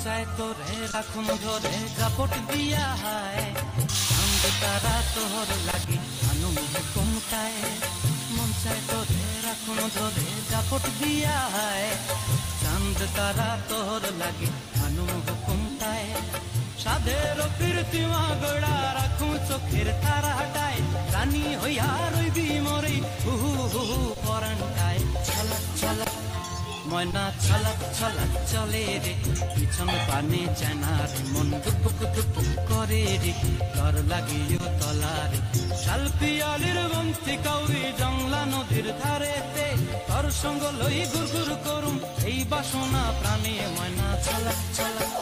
চায় তোরে রাখুন ধরে জাপট দিয়া হায় চাঁদ তারা তোর লাগে আনুম হুকুমটায় মন চায় তোরে রাখুন ধরে জাপট দিয়া হায় চাঁদ তারা তোর লাগে আনুম হুকুমটায় সাধের কীর্তিমা গোড়া রাখুন চোখের তারা হাটায় রানী হইয়া রইবি মরে হুহু হুহু পরান্টায় ছলক ছলক ময়না ছলক ছলক চলে রে পিছন পানে জানা রে মন দুপুক দুপুক করে রে ডর লাগিও তলারে শালপিয়ালির বন্তি কাউরি জংলা নদীর ধারেতে তোর সঙ্গ লই গুরগুর করুম এই বাসনা প্রাণে ময়না ছলক ছলক।